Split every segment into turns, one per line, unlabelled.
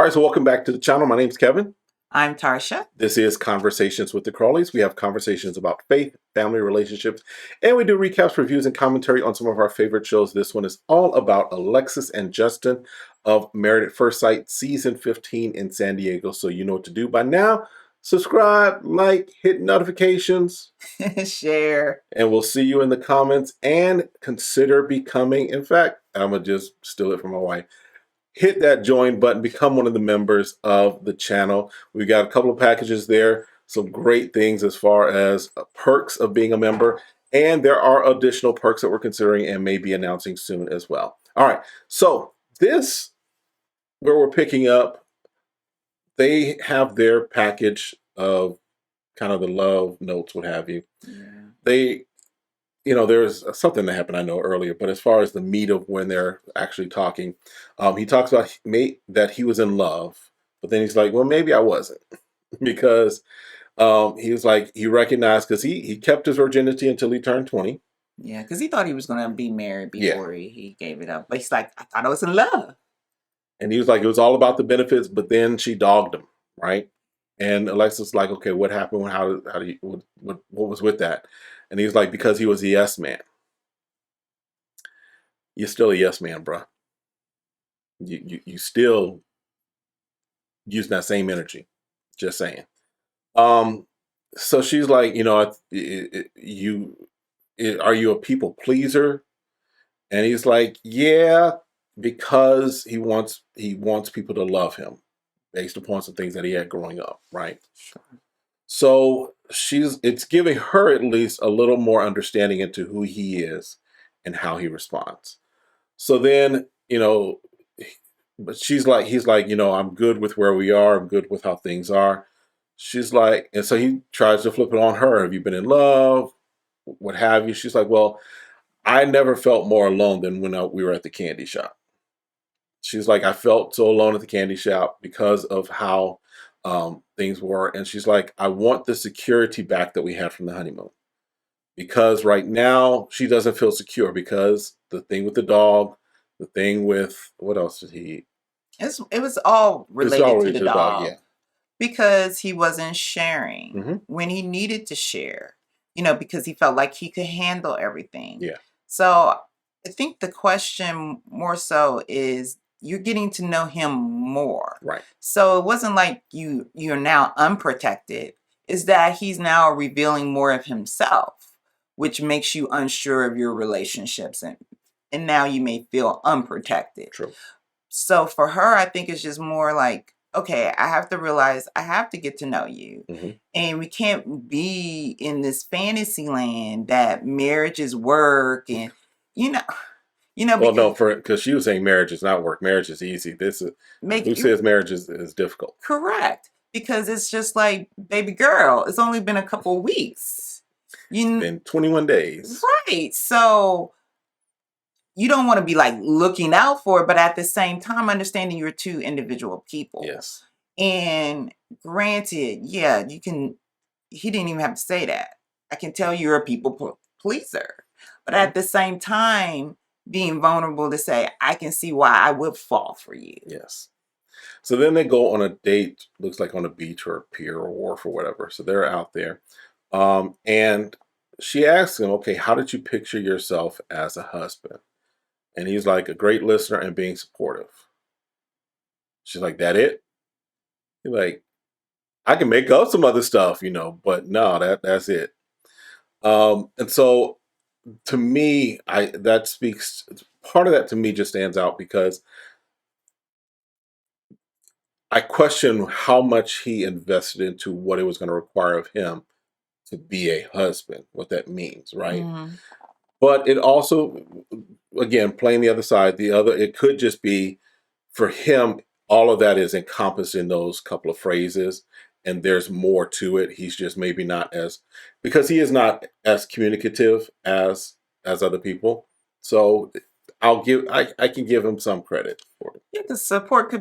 right, so welcome back to the channel. My name's Kevin.
I'm Tarsha.
This is Conversations with the Crawleys. We have conversations about faith, family, relationships, and we do recaps, reviews, and commentary on some of our favorite shows. This one is all about Alexis and Justin of Married at First Sight, Season 15 in San Diego. So you know what to do by now. Subscribe, like, hit notifications.
Share.
And we'll see you in the comments. And consider becoming, in fact, I'm going to just steal it from my wife. Hit that join button, become one of the members of the channel. We got a couple of packages there, some great things as far as perks of being a member. And there are additional perks that we're considering and may be announcing soon as well. All right, so this, where we're picking up, they have their package of kind of the love notes, what have you. Yeah. There's something that happened I know earlier, but as far as the meat of when they're actually talking, he talks about that he was in love, but then he's like, well, maybe I wasn't, because he was like, he recognized, because he kept his virginity until he turned 20.
Yeah, because he thought he was going to be married before he gave it up. But he's like, I thought I was in love.
And he was like, it was all about the benefits, but then she dogged him, right? And Alexis was like, okay, what happened? What was with that? And he was like, because he was a yes man. You're still a yes man, bro. You still using that same energy. Just saying. So she's like, are you a people pleaser? And he's like, yeah, because he wants people to love him based upon some things that he had growing up, right? Sure. So it's giving her at least a little more understanding into who he is and how he responds. So then, but he's like, I'm good with where we are. I'm good with how things are. She's like, and so he tries to flip it on her. Have you been in love? What have you? She's like, well, I never felt more alone than when we were at the candy shop. She's like, I felt so alone at the candy shop because of how things were. And she's like, I want the security back that we had from the honeymoon. Because right now she doesn't feel secure because the thing with the dog, the thing with, what else did he?
It was all related to the dog.
Yeah.
Because he wasn't sharing when he needed to share, because he felt like he could handle everything. Yeah. So I think the question more so is, you're getting to know him more. Right. So it wasn't like you're now unprotected. It's that he's now revealing more of himself, which makes you unsure of your relationships. And now you may feel unprotected. True. So for her, I think it's just more like, okay, I have to realize I have to get to know you. And we can't be in this fantasy land that marriage is work and, well, no, because she was saying marriage is not work. Marriage is easy. Who says marriage is difficult? Correct. Because it's just like, baby girl, it's only been a couple of weeks. It's
been 21 days.
Right. So you don't want to be like looking out for it, but at the same time, understanding you're two individual people. Yes. And granted, yeah, he didn't even have to say that. I can tell you're a people pleaser. But at the same time, being vulnerable to say, I can see why I would fall for you. Yes.
So then they go on a date, looks like on a beach or a pier or wharf or whatever. So they're out there. And she asks him, okay, how did you picture yourself as a husband? And he's like, a great listener and being supportive. She's like, that it? He's like, I can make up some other stuff, but no, that's it. And so to me, part of that to me just stands out because I question how much he invested into what it was going to require of him to be a husband, what that means, right? But it also, again, playing the other side, it could just be for him, all of that is encompassed in those couple of phrases, and there's more to it. He's just maybe not because he is not as communicative as other people. So I can give him some credit for it.
Yeah, because support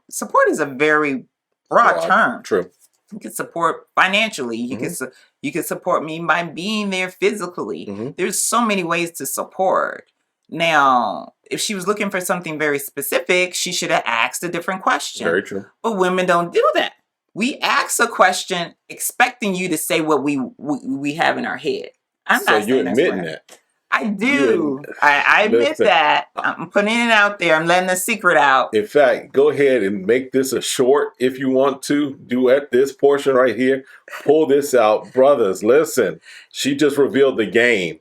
support is a very broad term.
True.
You can support financially. You can support me by being there physically. There's so many ways to support. Now, if she was looking for something very specific, she should have asked a different question.
Very true.
But women don't do that. We ask a question expecting you to say what we have in our head. I'm
so
not
you
saying
admitting
that's
that?
I do. I admit that. I'm putting it out there. I'm letting the secret out.
In fact, go ahead and make this a short if you want to. Do at this portion right here. Pull this out. Brothers, listen. She just revealed the game.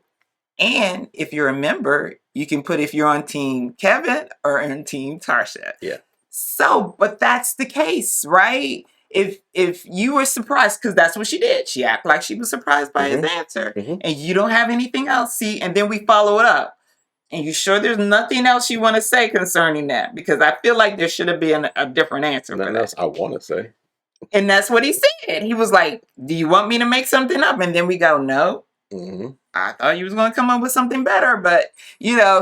And if you're a member, you can put if you're on Team Kevin or on Team Tarsha.
Yeah.
So, but that's the case, right? If you were surprised, because that's what she did. She acted like she was surprised by his answer. And you don't have anything else, see, and then we follow it up. And you sure there's nothing else you want to say concerning that? Because I feel like there should have been a different answer.
Nothing else I want to say.
And that's what he said. He was like, do you want me to make something up? And then we go, no. I thought you was going to come up with something better, but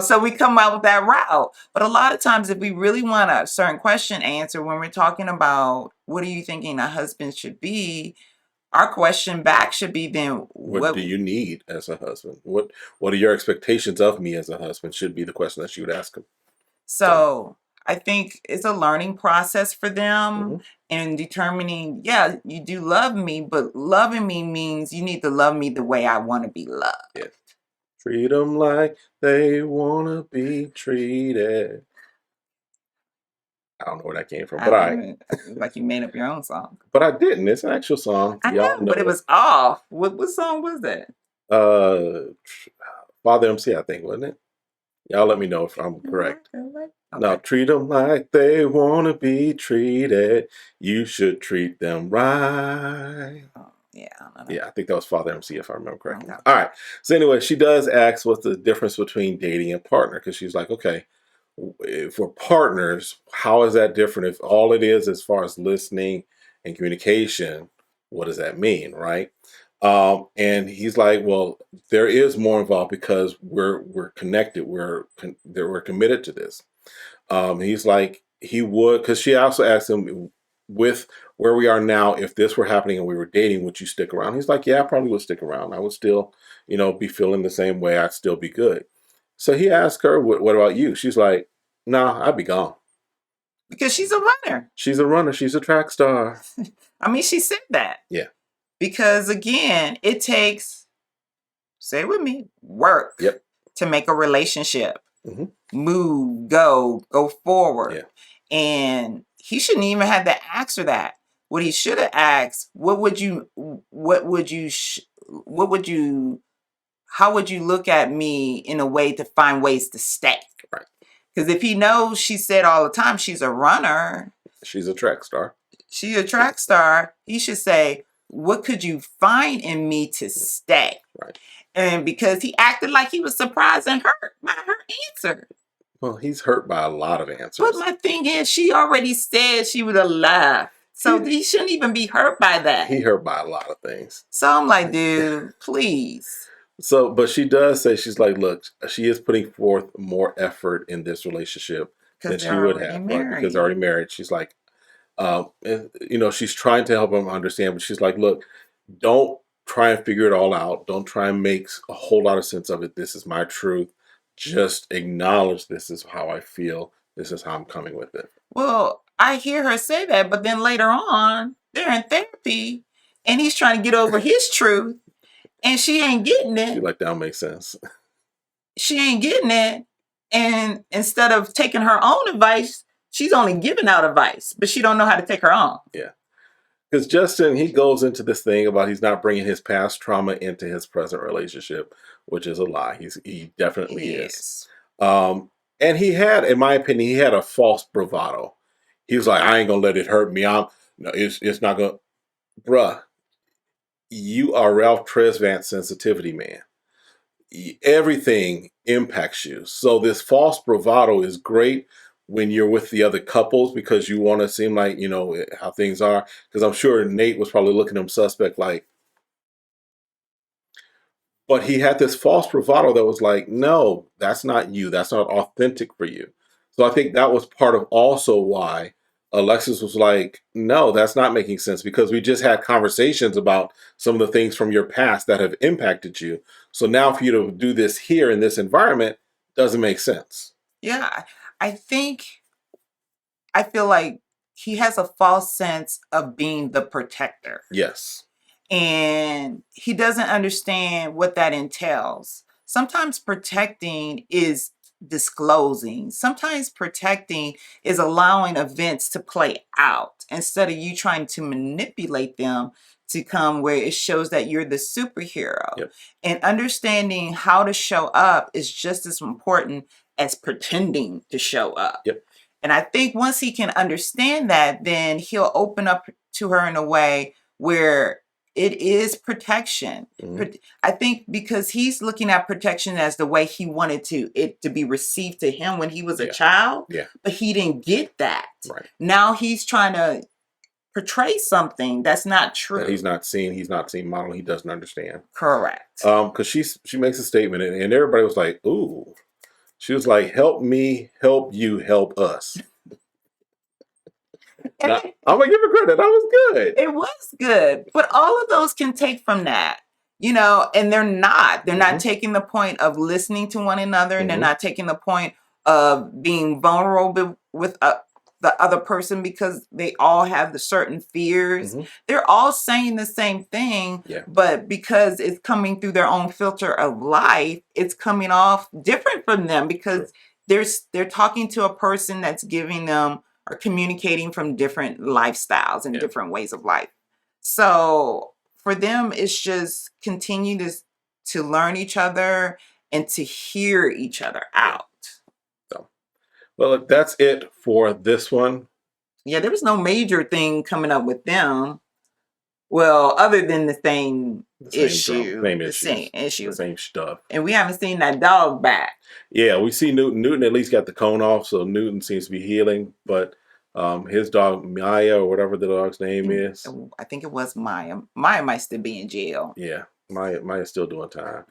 so we come out with that route. But a lot of times, if we really want a certain question answered, when we're talking about what are you thinking a husband should be, our question back should be then,
what do you need as a husband? What are your expectations of me as a husband should be the question that you would ask him.
So I think it's a learning process for them in determining, yeah, you do love me, but loving me means you need to love me the way I want to be loved.
Yes. Treat them like they want to be treated. I don't know where that came from, but
like you made up your own song.
But I didn't. It's an actual song.
I know, but it was off. What song was that?
Father MC, I think, wasn't it? Y'all let me know if I'm correct. Okay. Now, treat them like they want to be treated. You should treat them right.
Oh, yeah.
Yeah, I think that was Father MC, if I remember correctly. Okay. All right. So anyway, she does ask what's the difference between dating and partner, because she's like, okay, if we're partners, how is that different? If all it is as far as listening and communication, what does that mean, right? And he's like, well, there is more involved because we're connected. We're committed to this. He's like, he would, because she also asked him, with where we are now, if this were happening and we were dating, would you stick around? He's like, yeah, I probably would stick around. I would still, be feeling the same way. I'd still be good. So he asked her, what about you? She's like, nah, I'd be gone.
Because she's a runner.
She's a runner. She's a track star.
I mean, she said that.
Yeah.
Because again, it takes, say it with me, work to make a relationship. Move, go forward. Yeah. And he shouldn't even have to ask her that. What he should have asked, how would you look at me in a way to find ways to stay?
Right.
Because if he knows she said all the time she's a runner.
She's a track star.
She's a track star. He should say, what could you find in me to stay?
Right.
And because he acted like he was surprised and hurt by her answer.
Well, he's hurt by a lot of answers.
But my thing is, she already said she would have laughed. So he shouldn't even be hurt by that.
He hurt by a lot of things.
So I'm like, dude, please.
So, but she does say, she's like, look, she is putting forth more effort in this relationship than she would have, right? Because they're already married. She's like, she's trying to help him understand, but she's like, look, don't try and figure it all out. Don't try and make a whole lot of sense of it. This is my truth. Just acknowledge this is how I feel. This is how I'm coming with it.
Well, I hear her say that, but then later on, they're in therapy, and he's trying to get over his truth, and she ain't getting it.
She's like, that don't make sense.
She ain't getting it, and instead of taking her own advice, she's only giving out advice, but she don't know how to take her own.
Yeah. Because Justin, he goes into this thing about he's not bringing his past trauma into his present relationship, which is a lie. He definitely is. And he had, in my opinion, he had a false bravado. He was like, I ain't going to let it hurt me. It's not going to. Bruh, you are Ralph Tresvant's sensitivity man. Everything impacts you. So this false bravado is great when you're with the other couples because you want to seem like, how things are. Because I'm sure Nate was probably looking at him suspect like, but he had this false bravado that was like, no, that's not you. That's not authentic for you. So I think that was part of also why Alexis was like, no, that's not making sense because we just had conversations about some of the things from your past that have impacted you. So now for you to do this here in this environment doesn't make sense.
Yeah, I think I feel like he has a false sense of being the protector.
Yes.
And he doesn't understand what that entails. Sometimes protecting is disclosing. Sometimes protecting is allowing events to play out instead of you trying to manipulate them to come where it shows that you're the superhero.
Yep.
And understanding how to show up is just as important as pretending to show up.
Yep.
And I think once he can understand that, then he'll open up to her in a way where it is protection.
Mm-hmm.
I think because he's looking at protection as the way he wanted it to be received to him when he was a child.
Yeah.
But he didn't get that.
Right.
Now he's trying to portray something that's not true.
That he's not seeing model. He doesn't understand.
Correct.
Because she makes a statement and everybody was like, ooh. She was like, help me, help you, help us. Now, I'm going to give her credit. That was good.
It was good. But all of those can take from that, and they're not. They're not taking the point of listening to one another. And they're not taking the point of being vulnerable with the other person because they all have the certain fears. They're all saying the same thing, but because it's coming through their own filter of life, it's coming off different from them because they're talking to a person that's giving them or communicating from different lifestyles and different ways of life. So for them, it's just continue to learn each other and to hear each other out.
So, well, that's it for this one.
Yeah, there was no major thing coming up with them. Well, other than the same issue.
The same issue. The same stuff.
And we haven't seen that dog back.
Yeah, we see Newton. Newton at least got the cone off, so Newton seems to be healing. But his dog, Maya, or whatever the dog's name is.
I think it was Maya. Maya might still be in jail.
Yeah, Maya's still doing time.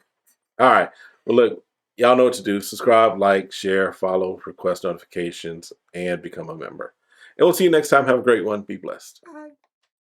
All right. Well, look, y'all know what to do. Subscribe, like, share, follow, request notifications, and become a member. And we'll see you next time. Have a great one. Be blessed.
Bye.